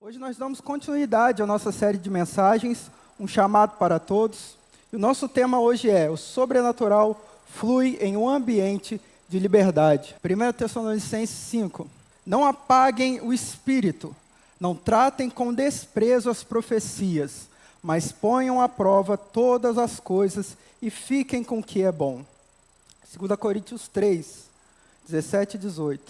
Hoje nós damos continuidade à nossa série de mensagens, um chamado para todos. E o nosso tema hoje é: o sobrenatural flui em um ambiente de liberdade. 1 Tessalonicenses 5. Não apaguem o espírito, não tratem com desprezo as profecias, mas ponham à prova todas as coisas e fiquem com o que é bom. 2 Coríntios 3, 17 e 18.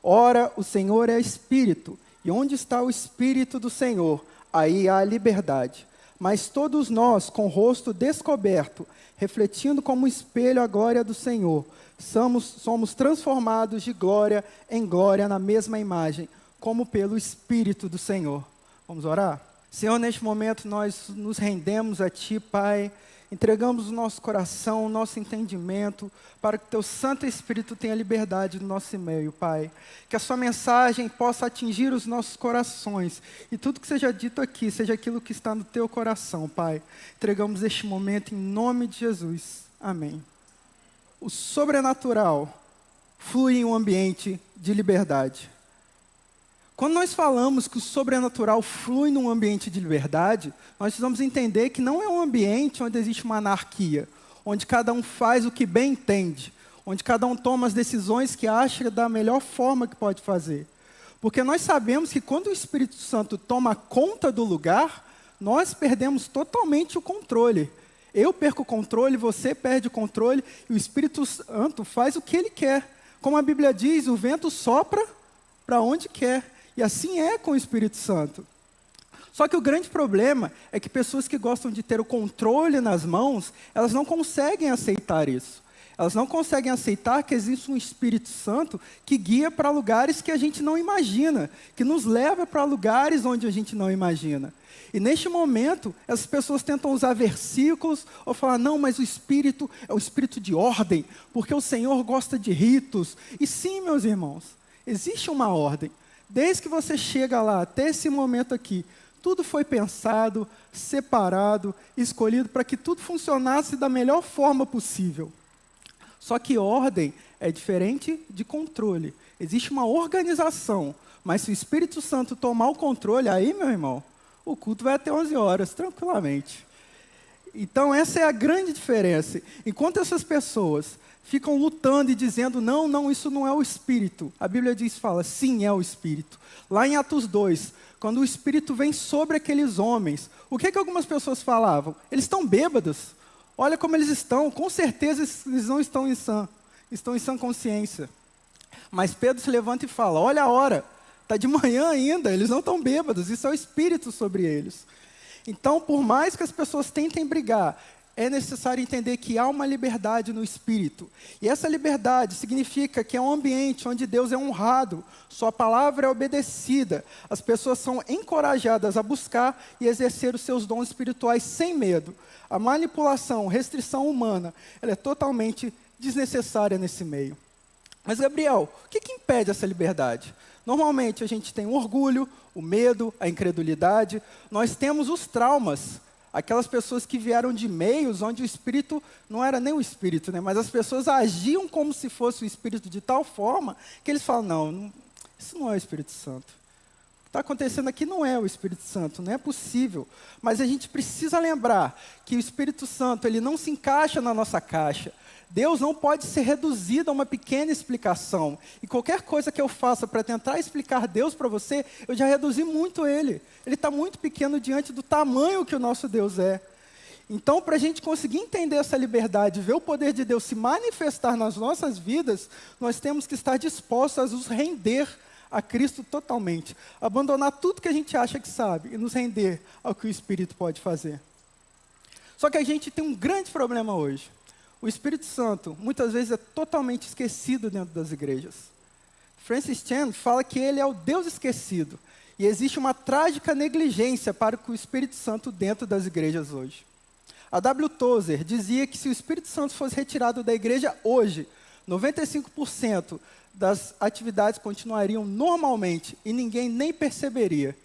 Ora, o Senhor é Espírito, e onde está o Espírito do Senhor, aí há liberdade. Mas todos nós, com o rosto descoberto, refletindo como um espelho a glória do Senhor, somos transformados de glória em glória na mesma imagem, como pelo Espírito do Senhor. Vamos orar? Senhor, neste momento nós nos rendemos a Ti, Pai. Entregamos o nosso coração, o nosso entendimento, para que o Teu Santo Espírito tenha liberdade no nosso meio, Pai. Que a Sua mensagem possa atingir os nossos corações. E tudo que seja dito aqui, seja aquilo que está no Teu coração, Pai. Entregamos este momento em nome de Jesus. Amém. O sobrenatural flui em um ambiente de liberdade. Quando nós falamos que o sobrenatural flui num ambiente de liberdade, nós precisamos entender que não é um ambiente onde existe uma anarquia, onde cada um faz o que bem entende, onde cada um toma as decisões que acha da melhor forma que pode fazer. Porque nós sabemos que quando o Espírito Santo toma conta do lugar, nós perdemos totalmente o controle. Eu perco o controle, você perde o controle, e o Espírito Santo faz o que ele quer. Como a Bíblia diz, o vento sopra para onde quer. E assim é com o Espírito Santo. Só que o grande problema é que pessoas que gostam de ter o controle nas mãos, elas não conseguem aceitar isso. Elas não conseguem aceitar que existe um Espírito Santo que guia para lugares que a gente não imagina, que nos leva para lugares onde a gente não imagina. E neste momento, essas pessoas tentam usar versículos ou falar: não, mas o Espírito é o Espírito de ordem, porque o Senhor gosta de ritos. E sim, meus irmãos, existe uma ordem. Desde que você chega lá, até esse momento aqui, tudo foi pensado, separado, escolhido para que tudo funcionasse da melhor forma possível. Só que ordem é diferente de controle. Existe uma organização, mas se o Espírito Santo tomar o controle, aí, meu irmão, o culto vai até 11 horas, tranquilamente. Então, essa é a grande diferença. Enquanto essas pessoas ficam lutando e dizendo: não, isso não é o Espírito. A Bíblia fala, sim, é o Espírito. Lá em Atos 2, quando o Espírito vem sobre aqueles homens, o que algumas pessoas falavam? Eles estão bêbados. Olha como eles estão. Com certeza eles não estão estão em sã consciência. Mas Pedro se levanta e fala: olha a hora, está de manhã ainda, eles não estão bêbados, isso é o Espírito sobre eles. Então, por mais que as pessoas tentem brigar, é necessário entender que há uma liberdade no Espírito. E essa liberdade significa que é um ambiente onde Deus é honrado, sua palavra é obedecida, as pessoas são encorajadas a buscar e exercer os seus dons espirituais sem medo. A manipulação, restrição humana, ela é totalmente desnecessária nesse meio. Mas, Gabriel, o que impede essa liberdade? Normalmente a gente tem o orgulho, o medo, a incredulidade, nós temos os traumas. Aquelas pessoas que vieram de meios onde o Espírito não era nem o Espírito, né? Mas as pessoas agiam como se fosse o Espírito de tal forma que eles falam: não, isso não é o Espírito Santo. O que está acontecendo aqui não é o Espírito Santo, não é possível. Mas a gente precisa lembrar que o Espírito Santo ele não se encaixa na nossa caixa. Deus não pode ser reduzido a uma pequena explicação. E qualquer coisa que eu faça para tentar explicar Deus para você, eu já reduzi muito Ele. Ele está muito pequeno diante do tamanho que o nosso Deus é. Então, para a gente conseguir entender essa liberdade, ver o poder de Deus se manifestar nas nossas vidas, nós temos que estar dispostos a nos render a Cristo totalmente. Abandonar tudo que a gente acha que sabe e nos render ao que o Espírito pode fazer. Só que a gente tem um grande problema hoje. O Espírito Santo, muitas vezes, é totalmente esquecido dentro das igrejas. Francis Chan fala que ele é o Deus esquecido. E existe uma trágica negligência para com o Espírito Santo dentro das igrejas hoje. A W. Tozer dizia que se o Espírito Santo fosse retirado da igreja hoje, 95% das atividades continuariam normalmente e ninguém nem perceberia.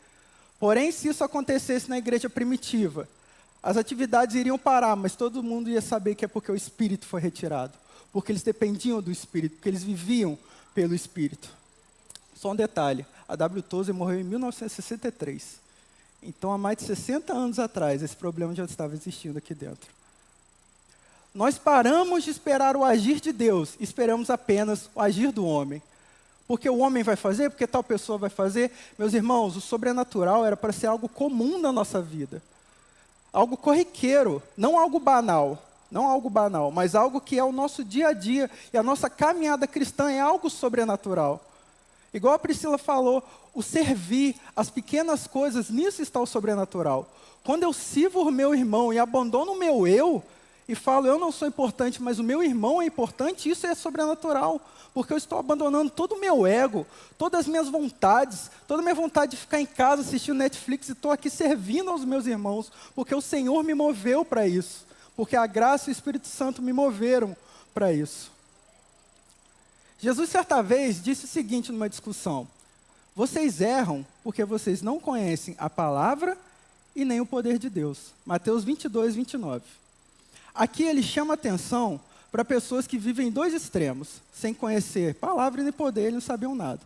Porém, se isso acontecesse na igreja primitiva, as atividades iriam parar, mas todo mundo ia saber que é porque o Espírito foi retirado. Porque eles dependiam do Espírito, porque eles viviam pelo Espírito. Só um detalhe, a W. Tozer morreu em 1963. Então, há mais de 60 anos atrás, esse problema já estava existindo aqui dentro. Nós paramos de esperar o agir de Deus, esperamos apenas o agir do homem. Porque o homem vai fazer, porque tal pessoa vai fazer. Meus irmãos, o sobrenatural era para ser algo comum na nossa vida. Algo corriqueiro, não algo banal. Não algo banal, mas algo que é o nosso dia a dia. E a nossa caminhada cristã é algo sobrenatural. Igual a Priscila falou, o servir, as pequenas coisas, nisso está o sobrenatural. Quando eu sirvo o meu irmão e abandono o meu eu, e falo, eu não sou importante, mas o meu irmão é importante, isso é sobrenatural. Porque eu estou abandonando todo o meu ego, todas as minhas vontades, toda a minha vontade de ficar em casa assistindo Netflix e estou aqui servindo aos meus irmãos, porque o Senhor me moveu para isso. Porque a graça e o Espírito Santo me moveram para isso. Jesus, certa vez, disse o seguinte numa discussão: vocês erram porque vocês não conhecem a palavra e nem o poder de Deus. Mateus 22, 29. Aqui ele chama atenção para pessoas que vivem em dois extremos, sem conhecer palavra e nem poder, eles não sabiam nada.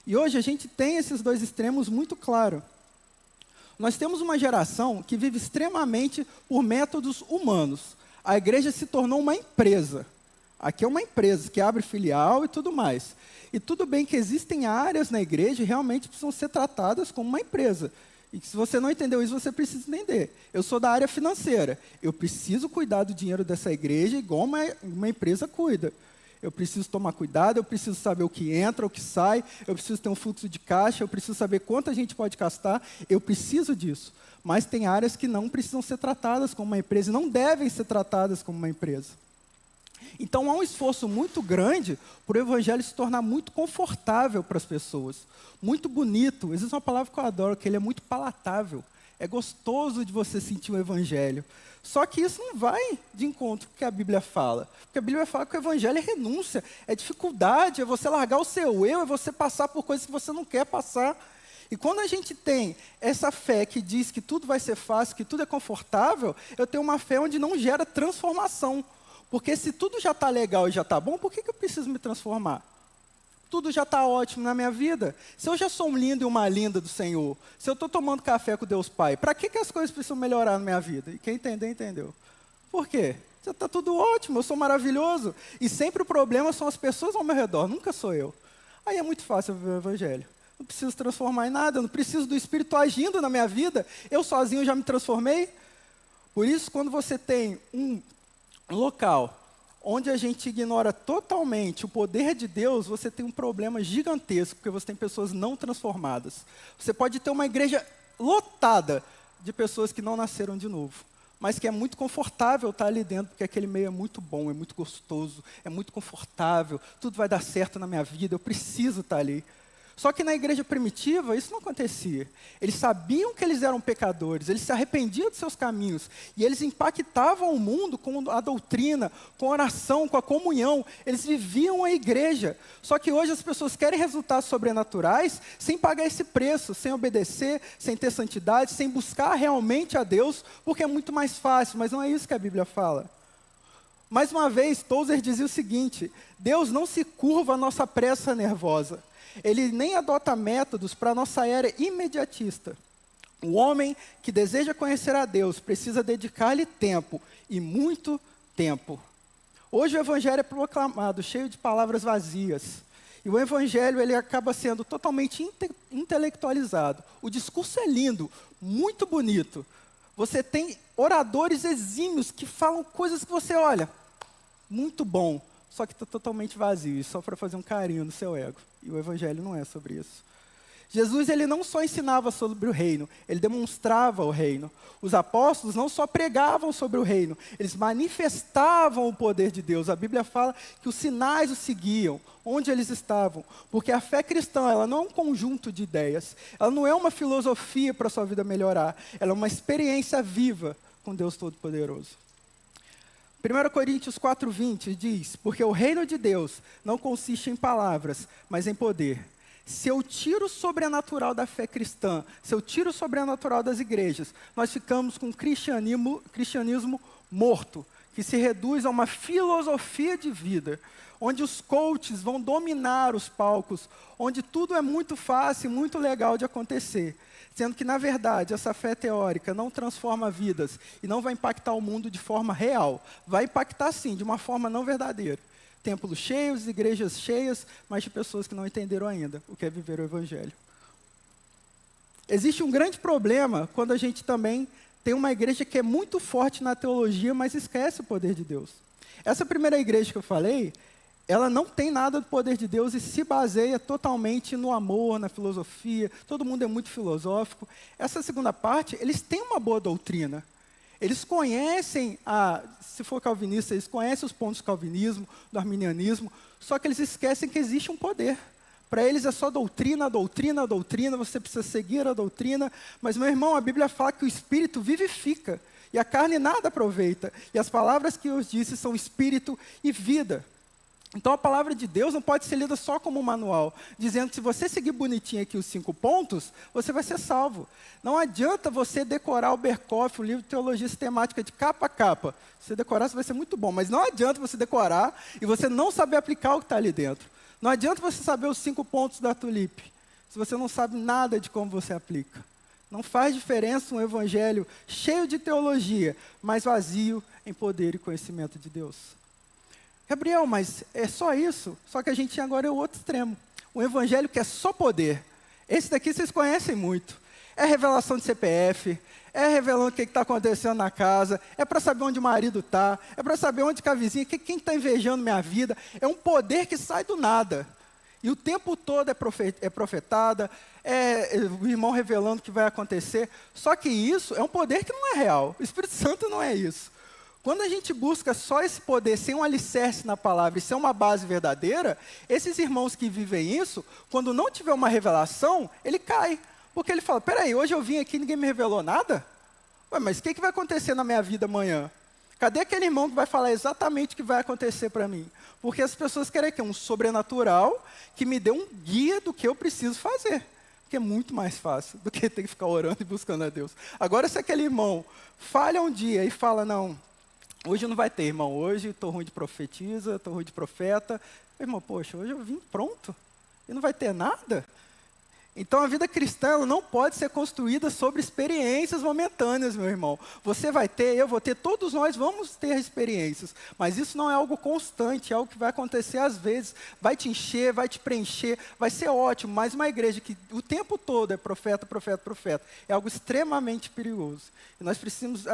E hoje a gente tem esses dois extremos muito claro. Nós temos uma geração que vive extremamente por métodos humanos. A igreja se tornou uma empresa. Aqui é uma empresa que abre filial e tudo mais. E tudo bem que existem áreas na igreja que realmente precisam ser tratadas como uma empresa. E que se você não entendeu isso, você precisa entender. Eu sou da área financeira. Eu preciso cuidar do dinheiro dessa igreja igual uma empresa cuida. Eu preciso tomar cuidado, eu preciso saber o que entra, o que sai, eu preciso ter um fluxo de caixa, eu preciso saber quanto a gente pode gastar, eu preciso disso. Mas tem áreas que não precisam ser tratadas como uma empresa e não devem ser tratadas como uma empresa. Então há um esforço muito grande para o evangelho se tornar muito confortável para as pessoas, muito bonito. Existe uma palavra que eu adoro, que ele é muito palatável. É gostoso de você sentir o evangelho. Só que isso não vai de encontro com o que a Bíblia fala. Porque a Bíblia fala que o evangelho é renúncia, é dificuldade, é você largar o seu eu, é você passar por coisas que você não quer passar. E quando a gente tem essa fé que diz que tudo vai ser fácil, que tudo é confortável, eu tenho uma fé onde não gera transformação. Porque se tudo já está legal e já está bom, por que eu preciso me transformar? Tudo já está ótimo na minha vida. Se eu já sou um lindo e uma linda do Senhor, se eu estou tomando café com Deus Pai, para que as coisas precisam melhorar na minha vida? E quem entender, entendeu. Por quê? Já está tudo ótimo, eu sou maravilhoso. E sempre o problema são as pessoas ao meu redor, nunca sou eu. Aí é muito fácil viver o evangelho. Não preciso transformar em nada, eu não preciso do Espírito agindo na minha vida. Eu sozinho já me transformei. Por isso, quando você tem um local onde a gente ignora totalmente o poder de Deus, você tem um problema gigantesco, porque você tem pessoas não transformadas. Você pode ter uma igreja lotada de pessoas que não nasceram de novo, mas que é muito confortável estar ali dentro, porque aquele meio é muito bom, é muito gostoso, é muito confortável, tudo vai dar certo na minha vida, eu preciso estar ali. Só que na igreja primitiva isso não acontecia. Eles sabiam que eles eram pecadores, eles se arrependiam de seus caminhos, e eles impactavam o mundo com a doutrina, com a oração, com a comunhão. Eles viviam a igreja. Só que hoje as pessoas querem resultados sobrenaturais sem pagar esse preço, sem obedecer, sem ter santidade, sem buscar realmente a Deus, porque é muito mais fácil, mas não é isso que a Bíblia fala. Mais uma vez, Tozer dizia o seguinte: Deus não se curva à nossa pressa nervosa. Ele nem adota métodos para a nossa era imediatista. O homem que deseja conhecer a Deus precisa dedicar-lhe tempo, e muito tempo. Hoje o evangelho é proclamado, cheio de palavras vazias. E o evangelho ele acaba sendo totalmente intelectualizado. O discurso é lindo, muito bonito. Você tem oradores exímios que falam coisas que você olha, muito bom. Só que está totalmente vazio, só para fazer um carinho no seu ego. E o evangelho não é sobre isso. Jesus ele não só ensinava sobre o reino, ele demonstrava o reino. Os apóstolos não só pregavam sobre o reino, eles manifestavam o poder de Deus. A Bíblia fala que os sinais os seguiam, onde eles estavam. Porque a fé cristã, ela não é um conjunto de ideias, ela não é uma filosofia para a sua vida melhorar, ela é uma experiência viva com Deus Todo-Poderoso. 1 Coríntios 4:20 diz: porque o reino de Deus não consiste em palavras, mas em poder. Se eu tiro o sobrenatural da fé cristã, se eu tiro o sobrenatural das igrejas, nós ficamos com o cristianismo morto, que se reduz a uma filosofia de vida, onde os coaches vão dominar os palcos, onde tudo é muito fácil e muito legal de acontecer. Sendo que, na verdade, essa fé teórica não transforma vidas e não vai impactar o mundo de forma real. Vai impactar, sim, de uma forma não verdadeira. Templos cheios, igrejas cheias, mas de pessoas que não entenderam ainda o que é viver o Evangelho. Existe um grande problema quando a gente também tem uma igreja que é muito forte na teologia, mas esquece o poder de Deus. Essa primeira igreja que eu falei, ela não tem nada do poder de Deus e se baseia totalmente no amor, na filosofia. Todo mundo é muito filosófico. Essa segunda parte, eles têm uma boa doutrina. Eles conhecem, se for calvinista, eles conhecem os pontos do calvinismo, do arminianismo, só que eles esquecem que existe um poder. Para eles é só doutrina, doutrina, doutrina, você precisa seguir a doutrina. Mas, meu irmão, a Bíblia fala que o Espírito vivifica e a carne nada aproveita. E as palavras que eu disse são Espírito e vida. Então, a palavra de Deus não pode ser lida só como um manual, dizendo que se você seguir bonitinho aqui os 5 pontos, você vai ser salvo. Não adianta você decorar o Berkoff, o livro de teologia sistemática de capa a capa. Se você decorar, você vai ser muito bom, mas não adianta você decorar e você não saber aplicar o que está ali dentro. Não adianta você saber os 5 pontos da tulipe, se você não sabe nada de como você aplica. Não faz diferença um evangelho cheio de teologia, mas vazio em poder e conhecimento de Deus. Gabriel, mas é só isso? Só que a gente agora é o outro extremo. Um evangelho que é só poder. Esse daqui vocês conhecem muito. É revelação de CPF, é revelando o que está acontecendo na casa, é para saber onde o marido está, é para saber onde está a vizinha, quem está invejando minha vida. É um poder que sai do nada. E o tempo todo é profetada, é o irmão revelando o que vai acontecer. Só que isso é um poder que não é real. O Espírito Santo não é isso. Quando a gente busca só esse poder, sem um alicerce na palavra e sem uma base verdadeira, esses irmãos que vivem isso, quando não tiver uma revelação, ele cai. Porque ele fala, peraí, hoje eu vim aqui e ninguém me revelou nada? Ué, mas o que vai acontecer na minha vida amanhã? Cadê aquele irmão que vai falar exatamente o que vai acontecer para mim? Porque as pessoas querem um sobrenatural que me dê um guia do que eu preciso fazer. Que é muito mais fácil do que ter que ficar orando e buscando a Deus. Agora, se aquele irmão falha um dia e fala, não, hoje não vai ter, irmão. Hoje estou ruim de profetisa, estou ruim de profeta. Irmão, poxa, hoje eu vim pronto. E não vai ter nada? Então, a vida cristã ela não pode ser construída sobre experiências momentâneas, meu irmão. Você vai ter, eu vou ter, todos nós vamos ter experiências. Mas isso não é algo constante, é algo que vai acontecer às vezes. Vai te encher, vai te preencher, vai ser ótimo. Mas uma igreja que o tempo todo é profeta, profeta, profeta, é algo extremamente perigoso. E nós precisamos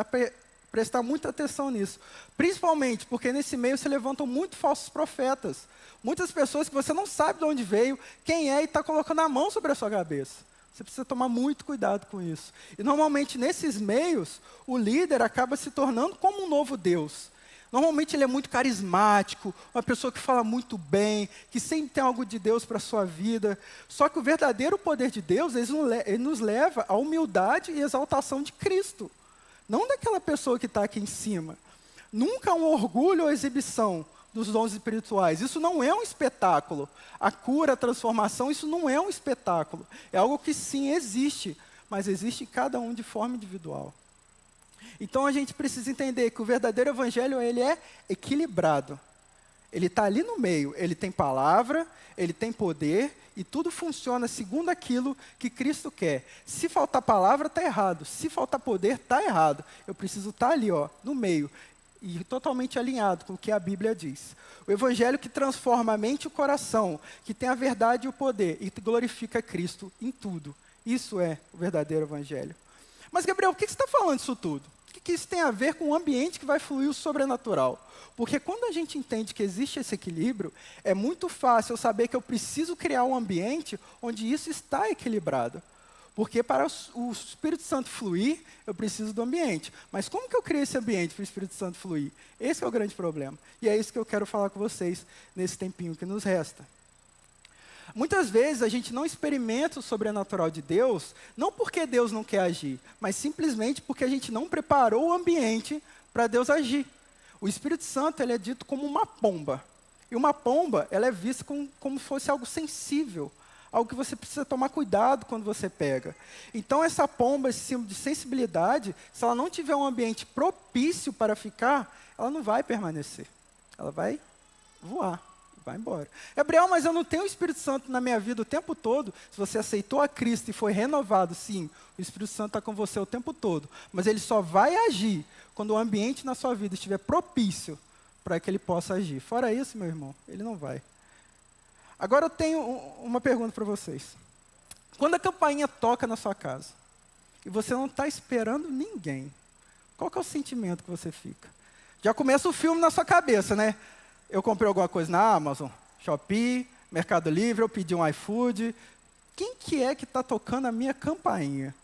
prestar muita atenção nisso. Principalmente porque nesse meio se levantam muitos falsos profetas. Muitas pessoas que você não sabe de onde veio, quem é, e está colocando a mão sobre a sua cabeça. Você precisa tomar muito cuidado com isso. E normalmente nesses meios, o líder acaba se tornando como um novo Deus. Normalmente ele é muito carismático, uma pessoa que fala muito bem, que sempre tem algo de Deus para a sua vida. Só que o verdadeiro poder de Deus, ele nos leva à humildade e exaltação de Cristo. Não daquela pessoa que está aqui em cima. Nunca um orgulho ou exibição dos dons espirituais. Isso não é um espetáculo. A cura, a transformação, isso não é um espetáculo. É algo que sim existe, mas existe em cada um de forma individual. Então a gente precisa entender que o verdadeiro evangelho ele é equilibrado. Ele está ali no meio. Ele tem palavra, ele tem poder e tudo funciona segundo aquilo que Cristo quer. Se faltar palavra, está errado. Se faltar poder, está errado. Eu preciso estar ali, no meio. E totalmente alinhado com o que a Bíblia diz. O evangelho que transforma a mente e o coração, que tem a verdade e o poder, e glorifica Cristo em tudo. Isso é o verdadeiro evangelho. Mas, Gabriel, por que você está falando isso tudo? O que isso tem a ver com o ambiente que vai fluir o sobrenatural? Porque quando a gente entende que existe esse equilíbrio, é muito fácil eu saber que eu preciso criar um ambiente onde isso está equilibrado. Porque para o Espírito Santo fluir, eu preciso do ambiente. Mas como que eu crio esse ambiente para o Espírito Santo fluir? Esse é o grande problema. E é isso que eu quero falar com vocês nesse tempinho que nos resta. Muitas vezes a gente não experimenta o sobrenatural de Deus, não porque Deus não quer agir, mas simplesmente porque a gente não preparou o ambiente para Deus agir. O Espírito Santo ele é dito como uma pomba. E uma pomba ela é vista como se fosse algo sensível, algo que você precisa tomar cuidado quando você pega. Então, essa pomba, esse símbolo de sensibilidade, se ela não tiver um ambiente propício para ficar, ela não vai permanecer. Ela vai voar, vai embora. Gabriel, mas eu não tenho o Espírito Santo na minha vida o tempo todo. Se você aceitou a Cristo e foi renovado, sim, o Espírito Santo está com você o tempo todo. Mas ele só vai agir quando o ambiente na sua vida estiver propício para que ele possa agir. Fora isso, meu irmão, ele não vai. Agora eu tenho uma pergunta para vocês. Quando a campainha toca na sua casa e você não está esperando ninguém, qual que é o sentimento que você fica? Já começa o filme na sua cabeça, né? Eu comprei alguma coisa na Amazon, Shopee, Mercado Livre, eu pedi um iFood. Quem que é que está tocando a minha campainha?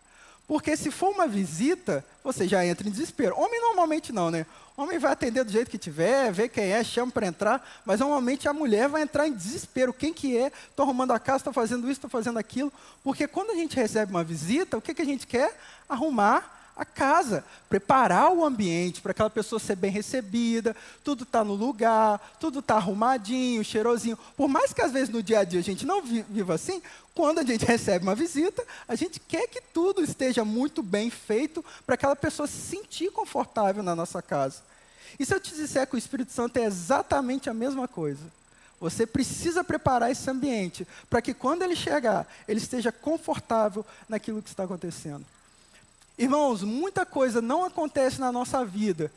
Porque se for uma visita, você já entra em desespero. Homem normalmente não, né? Homem vai atender do jeito que tiver, vê quem é, chama para entrar, mas normalmente a mulher vai entrar em desespero. Quem que é? Estou arrumando a casa, estou fazendo isso, estou fazendo aquilo. Porque quando a gente recebe uma visita, o que a gente quer? Arrumar a casa, preparar o ambiente para aquela pessoa ser bem recebida, tudo está no lugar, tudo está arrumadinho, cheirosinho. Por mais que às vezes no dia a dia a gente não viva assim, quando a gente recebe uma visita, a gente quer que tudo esteja muito bem feito para aquela pessoa se sentir confortável na nossa casa. E se eu te disser que o Espírito Santo é exatamente a mesma coisa? Você precisa preparar esse ambiente para que quando ele chegar, ele esteja confortável naquilo que está acontecendo. Irmãos, muita coisa não acontece na nossa vida.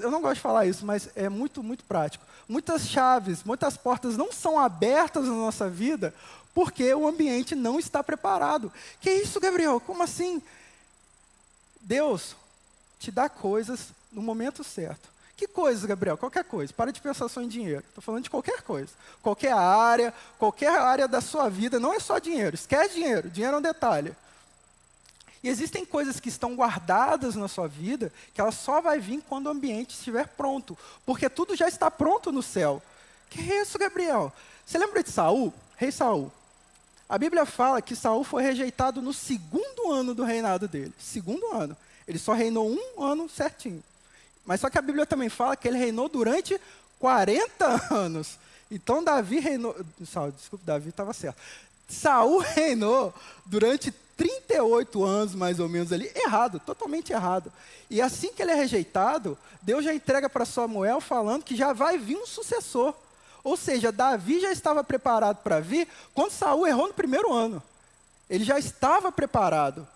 Eu não gosto de falar isso, mas é muito, muito prático. Muitas chaves, muitas portas não são abertas na nossa vida porque o ambiente não está preparado. Que isso, Gabriel? Como assim? Deus te dá coisas no momento certo. Que coisas, Gabriel? Qualquer coisa. Para de pensar só em dinheiro. Estou falando de qualquer coisa. Qualquer área da sua vida. Não é só dinheiro. Esquece dinheiro. Dinheiro é um detalhe. E existem coisas que estão guardadas na sua vida, que ela só vai vir quando o ambiente estiver pronto. Porque tudo já está pronto no céu. Que é isso, Gabriel? Você lembra de Saul? Rei Saul. A Bíblia fala que Saul foi rejeitado no 2º ano do reinado dele. 2º ano. Ele só reinou 1 ano certinho. Mas só que a Bíblia também fala que ele reinou durante 40 anos. Então Davi reinou... Davi estava certo. Saul reinou durante 38 anos, mais ou menos, ali, errado, totalmente errado. E assim que ele é rejeitado, Deus já entrega para Samuel falando que já vai vir um sucessor. Ou seja, Davi já estava preparado para vir quando Saul errou no 1º ano. Ele já estava preparado.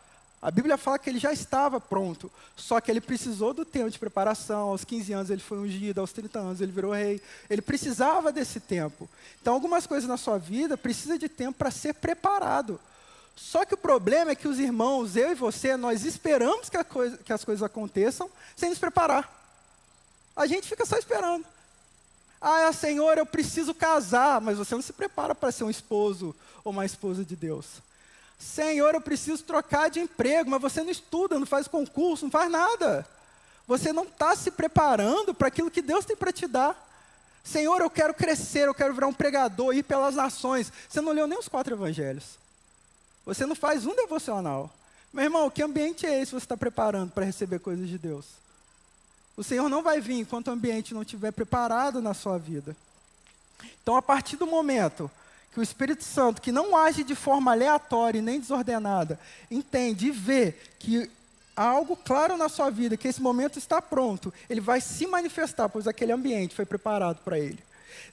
A Bíblia fala que ele já estava pronto, só que ele precisou do tempo de preparação. Aos 15 anos ele foi ungido, aos 30 anos ele virou rei. Ele precisava desse tempo. Então, algumas coisas na sua vida precisam de tempo para ser preparado. Só que o problema é que os irmãos, eu e você, nós esperamos que as coisas aconteçam sem nos preparar. A gente fica só esperando. Ah, Senhor, eu preciso casar, mas você não se prepara para ser um esposo ou uma esposa de Deus. Senhor, eu preciso trocar de emprego, mas você não estuda, não faz concurso, não faz nada. Você não está se preparando para aquilo que Deus tem para te dar. Senhor, eu quero crescer, eu quero virar um pregador, ir pelas nações. Você não leu nem os 4 evangelhos. Você não faz um devocional. Meu irmão, que ambiente é esse que você está preparando para receber coisas de Deus? O Senhor não vai vir enquanto o ambiente não estiver preparado na sua vida. Então, a partir do momento que o Espírito Santo, que não age de forma aleatória e nem desordenada, entende e vê que há algo claro na sua vida, que esse momento está pronto, ele vai se manifestar, pois aquele ambiente foi preparado para ele.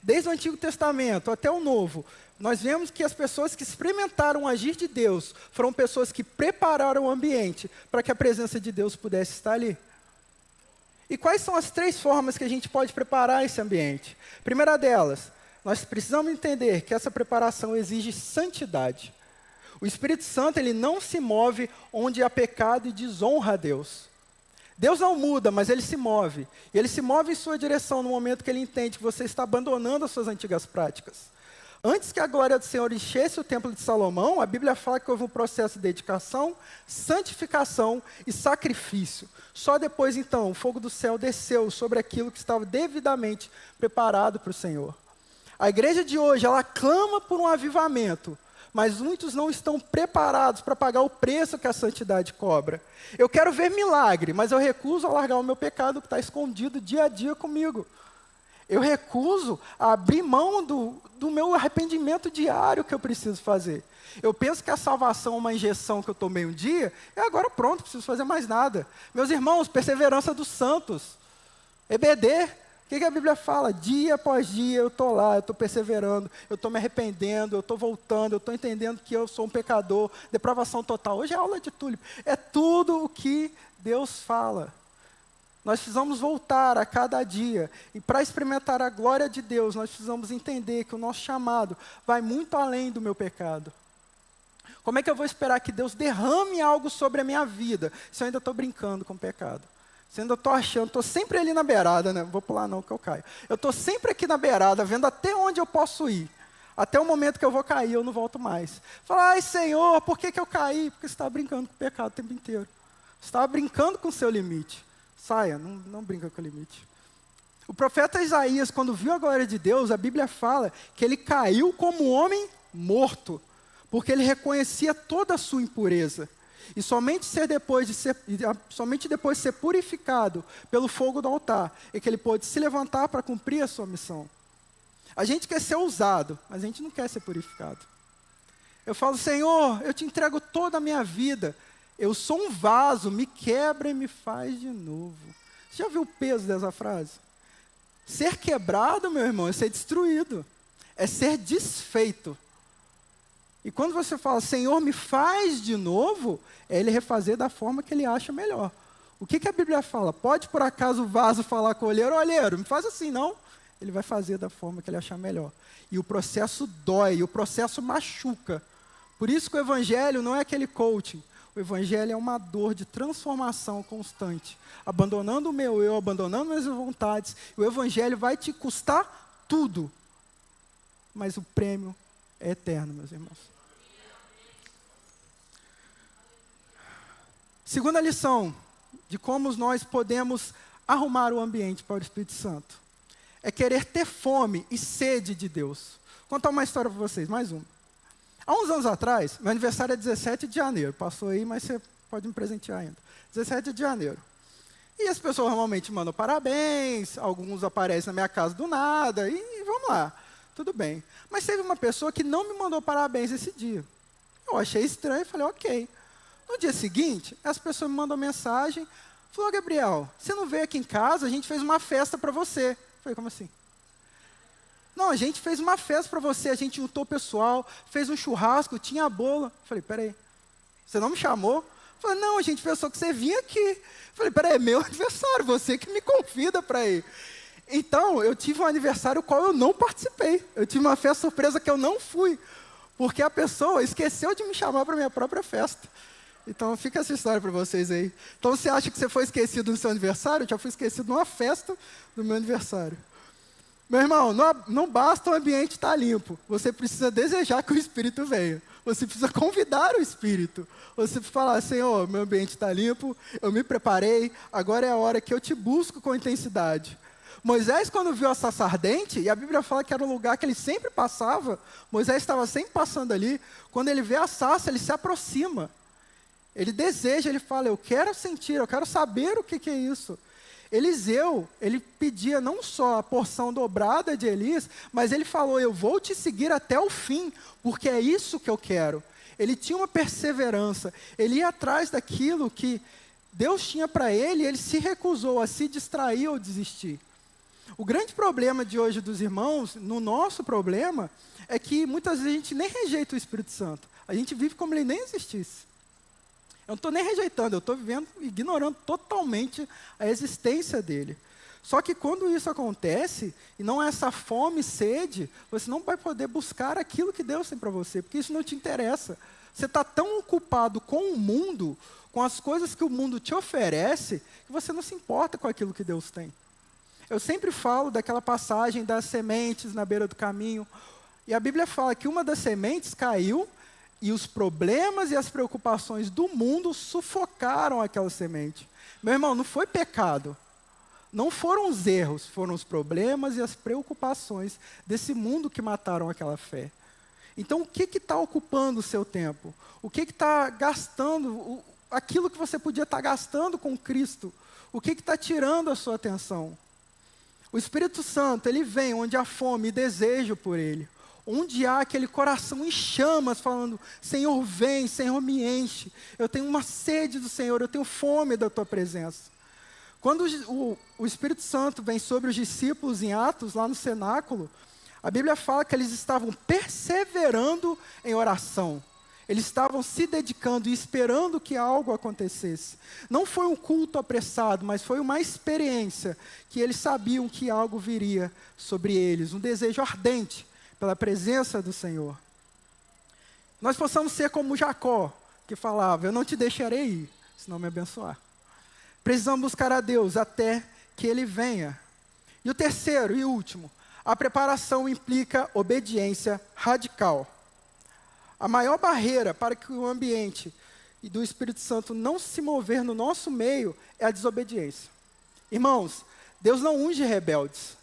Desde o Antigo Testamento até o Novo, nós vemos que as pessoas que experimentaram o agir de Deus foram pessoas que prepararam o ambiente para que a presença de Deus pudesse estar ali. E quais são as 3 formas que a gente pode preparar esse ambiente? Primeira delas, nós precisamos entender que essa preparação exige santidade. O Espírito Santo, ele não se move onde há pecado e desonra a Deus. Deus não muda, mas ele se move. E ele se move em sua direção no momento que ele entende que você está abandonando as suas antigas práticas. Antes que a glória do Senhor enchesse o templo de Salomão, a Bíblia fala que houve um processo de dedicação, santificação e sacrifício. Só depois, então, o fogo do céu desceu sobre aquilo que estava devidamente preparado para o Senhor. A igreja de hoje, ela clama por um avivamento, mas muitos não estão preparados para pagar o preço que a santidade cobra. Eu quero ver milagre, mas eu recuso a largar o meu pecado que está escondido dia a dia comigo. Eu recuso a abrir mão do meu arrependimento diário que eu preciso fazer. Eu penso que a salvação é uma injeção que eu tomei um dia, e agora pronto, não preciso fazer mais nada. Meus irmãos, perseverança dos santos. EBD, o que a Bíblia fala? Dia após dia eu estou lá, eu estou perseverando, eu estou me arrependendo, eu estou voltando, eu estou entendendo que eu sou um pecador, depravação total. Hoje é aula de Túlio. É tudo o que Deus fala. Nós precisamos voltar a cada dia. E para experimentar a glória de Deus, nós precisamos entender que o nosso chamado vai muito além do meu pecado. Como é que eu vou esperar que Deus derrame algo sobre a minha vida se eu ainda estou brincando com o pecado? Se eu ainda estou achando, estou sempre ali na beirada, né? Não vou pular não que eu caio. Eu estou sempre aqui na beirada, vendo até onde eu posso ir. Até o momento que eu vou cair, eu não volto mais. Fala, ai Senhor, por que eu caí? Porque você estava brincando com o pecado o tempo inteiro. Você estava brincando com o seu limite. Saia, não brinca com o limite. O profeta Isaías, quando viu a glória de Deus, a Bíblia fala que ele caiu como um homem morto, porque ele reconhecia toda a sua impureza. E somente depois de ser purificado pelo fogo do altar, é que ele pôde se levantar para cumprir a sua missão. A gente quer ser ousado, mas a gente não quer ser purificado. Eu falo, Senhor, eu te entrego toda a minha vida. Eu sou um vaso, me quebra e me faz de novo. Você já viu o peso dessa frase? Ser quebrado, meu irmão, é ser destruído. É ser desfeito. E quando você fala, Senhor, me faz de novo, é Ele refazer da forma que Ele acha melhor. O que a Bíblia fala? Pode, por acaso, o vaso falar com o olheiro, olheiro, me faz assim, não? Ele vai fazer da forma que Ele achar melhor. E o processo dói, o processo machuca. Por isso que o Evangelho não é aquele coaching. O Evangelho é uma dor de transformação constante. Abandonando o meu eu, abandonando minhas vontades. O Evangelho vai te custar tudo. Mas o prêmio é eterno, meus irmãos. Segunda lição de como nós podemos arrumar o ambiente para o Espírito Santo. É querer ter fome e sede de Deus. Vou contar uma história para vocês, mais uma. Há uns anos atrás, meu aniversário é 17 de janeiro. Passou aí, mas você pode me presentear ainda. 17 de janeiro. E as pessoas normalmente mandam parabéns, alguns aparecem na minha casa do nada, e vamos lá. Tudo bem. Mas teve uma pessoa que não me mandou parabéns esse dia. Eu achei estranho e falei, ok. No dia seguinte, as pessoas me mandam mensagem, falou, Gabriel, você não veio aqui em casa, a gente fez uma festa para você. Eu falei, como assim? Não, a gente fez uma festa para você, a gente juntou o pessoal, fez um churrasco, tinha bolo. Eu falei, peraí, você não me chamou? Eu falei, não, a gente pensou que você vinha aqui. Eu falei, peraí, é meu aniversário, você que me convida para ir. Então, eu tive um aniversário qual eu não participei. Eu tive uma festa surpresa que eu não fui, porque a pessoa esqueceu de me chamar para a minha própria festa. Então, fica essa história para vocês aí. Então, você acha que você foi esquecido no seu aniversário? Eu já fui esquecido numa festa do meu aniversário. Meu irmão, não basta o ambiente estar limpo. Você precisa desejar que o Espírito venha. Você precisa convidar o Espírito. Você precisa falar, Senhor, meu ambiente está limpo, eu me preparei, agora é a hora que eu te busco com intensidade. Moisés, quando viu a sarça ardente, e a Bíblia fala que era um lugar que ele sempre passava, Moisés estava sempre passando ali, quando ele vê a sarça, ele se aproxima. Ele deseja, ele fala, eu quero sentir, eu quero saber o que é isso. Eliseu, ele pedia não só a porção dobrada de Elias, mas ele falou, eu vou te seguir até o fim, porque é isso que eu quero. Ele tinha uma perseverança, ele ia atrás daquilo que Deus tinha para ele, e ele se recusou a se distrair ou desistir. O grande problema de hoje dos irmãos, no nosso problema, é que muitas vezes a gente nem rejeita o Espírito Santo. A gente vive como ele nem existisse. Eu não estou nem rejeitando, eu estou vivendo, ignorando totalmente a existência dele. Só que quando isso acontece, e não é essa fome e sede, você não vai poder buscar aquilo que Deus tem para você, porque isso não te interessa. Você está tão ocupado com o mundo, com as coisas que o mundo te oferece, que você não se importa com aquilo que Deus tem. Eu sempre falo daquela passagem das sementes na beira do caminho, e a Bíblia fala que uma das sementes caiu, e os problemas e as preocupações do mundo sufocaram aquela semente. Meu irmão, não foi pecado. Não foram os erros, foram os problemas e as preocupações desse mundo que mataram aquela fé. Então, o que está ocupando o seu tempo? O que está gastando, aquilo que você podia estar gastando com Cristo? O que está tirando a sua atenção? O Espírito Santo, ele vem onde há fome e desejo por ele. Onde há aquele coração em chamas, falando, Senhor vem, Senhor me enche. Eu tenho uma sede do Senhor, eu tenho fome da tua presença. Quando o Espírito Santo vem sobre os discípulos em Atos, lá no cenáculo, a Bíblia fala que eles estavam perseverando em oração. Eles estavam se dedicando e esperando que algo acontecesse. Não foi um culto apressado, mas foi uma experiência que eles sabiam que algo viria sobre eles, um desejo ardente pela presença do Senhor. Nós possamos ser como Jacó, que falava, eu não te deixarei ir, senão me abençoar. Precisamos buscar a Deus até que Ele venha. E o terceiro e último, a preparação implica obediência radical. A maior barreira para que o ambiente e do Espírito Santo não se mover no nosso meio é a desobediência. Irmãos, Deus não unge rebeldes.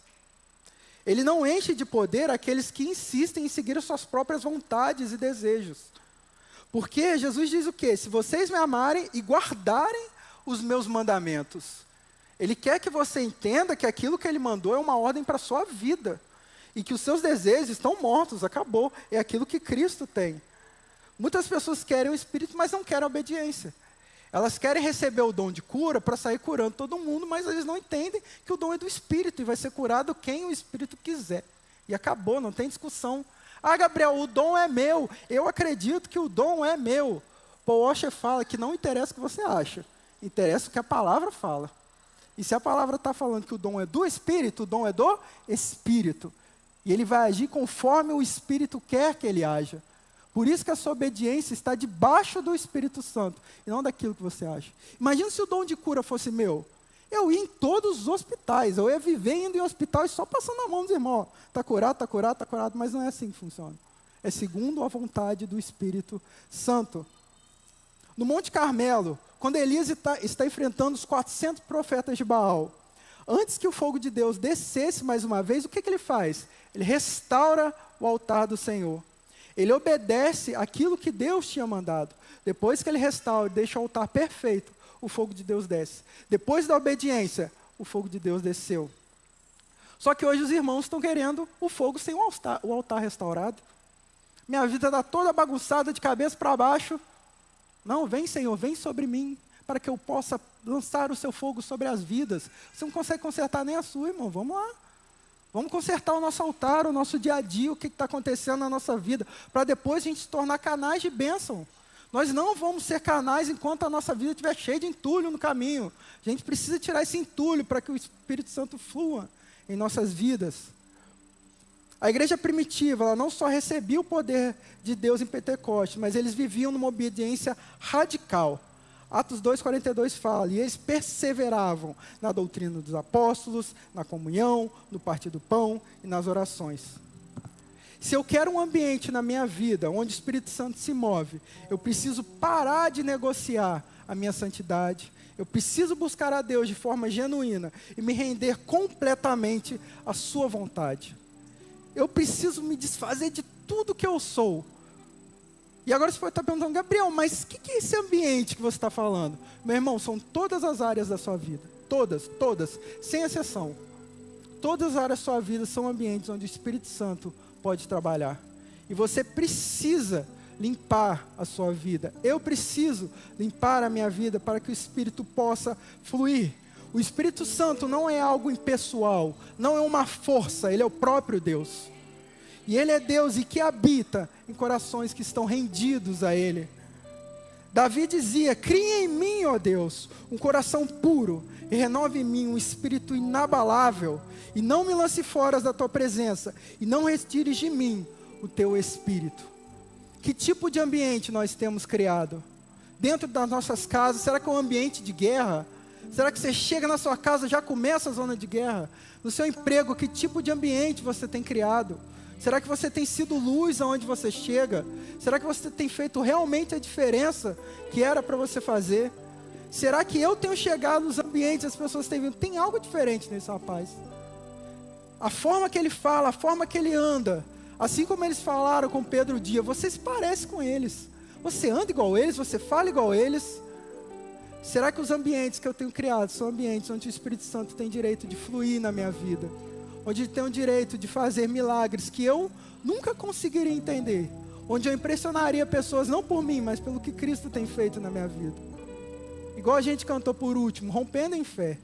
Ele não enche de poder aqueles que insistem em seguir as suas próprias vontades e desejos. Porque Jesus diz o quê? Se vocês me amarem e guardarem os meus mandamentos. Ele quer que você entenda que aquilo que Ele mandou é uma ordem para a sua vida. E que os seus desejos estão mortos, acabou. É aquilo que Cristo tem. Muitas pessoas querem o Espírito, mas não querem a obediência. Elas querem receber o dom de cura para sair curando todo mundo, mas eles não entendem que o dom é do Espírito e vai ser curado quem o Espírito quiser. E acabou, não tem discussão. Ah, Gabriel, o dom é meu. Eu acredito que o dom é meu. Paul Washer fala que não interessa o que você acha, interessa o que a palavra fala. E se a palavra está falando que o dom é do Espírito, o dom é do Espírito. E ele vai agir conforme o Espírito quer que ele haja. Por isso que a sua obediência está debaixo do Espírito Santo, e não daquilo que você acha. Imagina se o dom de cura fosse meu. Eu ia em todos os hospitais, eu ia viver indo em hospitais só passando a mão dos irmãos. Está curado, está curado, está curado, mas não é assim que funciona. É segundo a vontade do Espírito Santo. No Monte Carmelo, quando Elias está enfrentando os 400 profetas de Baal, antes que o fogo de Deus descesse mais uma vez, o que ele faz? Ele restaura o altar do Senhor. Ele obedece aquilo que Deus tinha mandado. Depois que ele restaura e deixa o altar perfeito, o fogo de Deus desce. Depois da obediência, o fogo de Deus desceu. Só que hoje os irmãos estão querendo o fogo sem o altar restaurado. Minha vida está toda bagunçada de cabeça para baixo. Não, vem Senhor, vem sobre mim, para que eu possa lançar o seu fogo sobre as vidas. Você não consegue consertar nem a sua, irmão, vamos lá. Vamos consertar o nosso altar, o nosso dia a dia, o que está acontecendo na nossa vida, para depois a gente se tornar canais de bênção. Nós não vamos ser canais enquanto a nossa vida estiver cheia de entulho no caminho. A gente precisa tirar esse entulho para que o Espírito Santo flua em nossas vidas. A igreja primitiva, ela não só recebia o poder de Deus em Pentecostes, mas eles viviam numa obediência radical. Atos 2,42 fala, e eles perseveravam na doutrina dos apóstolos, na comunhão, no partir do pão e nas orações. Se eu quero um ambiente na minha vida onde o Espírito Santo se move, eu preciso parar de negociar a minha santidade, eu preciso buscar a Deus de forma genuína e me render completamente à sua vontade. Eu preciso me desfazer de tudo que eu sou. E agora você pode estar perguntando, Gabriel, mas o que é esse ambiente que você está falando? Meu irmão, são todas as áreas da sua vida. Todas, sem exceção. Todas as áreas da sua vida são ambientes onde o Espírito Santo pode trabalhar. E você precisa limpar a sua vida. Eu preciso limpar a minha vida para que o Espírito possa fluir. O Espírito Santo não é algo impessoal, não é uma força, Ele é o próprio Deus. E Ele é Deus e que habita em corações que estão rendidos a Ele. Davi dizia, cria em mim, ó Deus, um coração puro e renove em mim um espírito inabalável. E não me lance fora da tua presença e não retires de mim o teu espírito. Que tipo de ambiente nós temos criado? Dentro das nossas casas, será que é um ambiente de guerra? Será que você chega na sua casa e já começa a zona de guerra? No seu emprego, que tipo de ambiente você tem criado? Será que você tem sido luz aonde você chega? Será que você tem feito realmente a diferença que era para você fazer? Será que eu tenho chegado nos ambientes e as pessoas têm vindo? Tem algo diferente nesse rapaz. A forma que ele fala, a forma que ele anda, assim como eles falaram com Pedro um dia, você se parece com eles. Você anda igual eles, você fala igual eles. Será que os ambientes que eu tenho criado são ambientes onde o Espírito Santo tem direito de fluir na minha vida? Onde tem o direito de fazer milagres que eu nunca conseguiria entender? Onde eu impressionaria pessoas não por mim, mas pelo que Cristo tem feito na minha vida? Igual a gente cantou por último, rompendo em fé.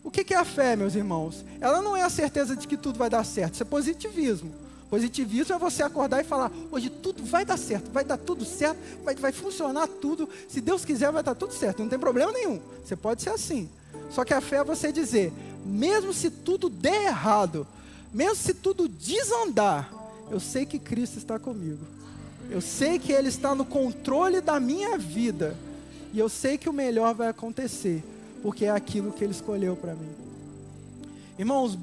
O que é a fé, meus irmãos? Ela não é a certeza de que tudo vai dar certo, isso é positivismo. Positivismo é você acordar e falar, hoje tudo vai dar certo, vai dar tudo certo, vai funcionar tudo, se Deus quiser vai dar tudo certo, não tem problema nenhum, você pode ser assim. Só que a fé é você dizer, mesmo se tudo der errado, mesmo se tudo desandar, eu sei que Cristo está comigo, eu sei que Ele está no controle da minha vida, e eu sei que o melhor vai acontecer, porque é aquilo que Ele escolheu para mim. Irmãos,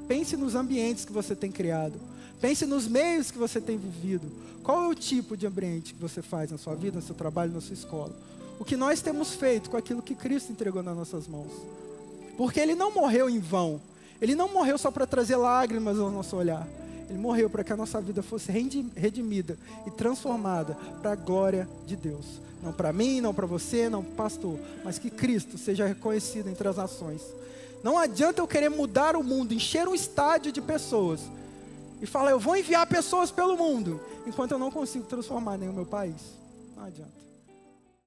pense nos ambientes que você tem criado. Pense nos meios que você tem vivido. Qual é o tipo de ambiente que você faz na sua vida, no seu trabalho, na sua escola? O que nós temos feito com aquilo que Cristo entregou nas nossas mãos. Porque Ele não morreu em vão. Ele não morreu só para trazer lágrimas ao nosso olhar. Ele morreu para que a nossa vida fosse redimida e transformada para a glória de Deus. Não para mim, não para você, não para o pastor, mas que Cristo seja reconhecido entre as nações. Não adianta eu querer mudar o mundo, encher um estádio de pessoas e falar, eu vou enviar pessoas pelo mundo, enquanto eu não consigo transformar nem o meu país. Não adianta.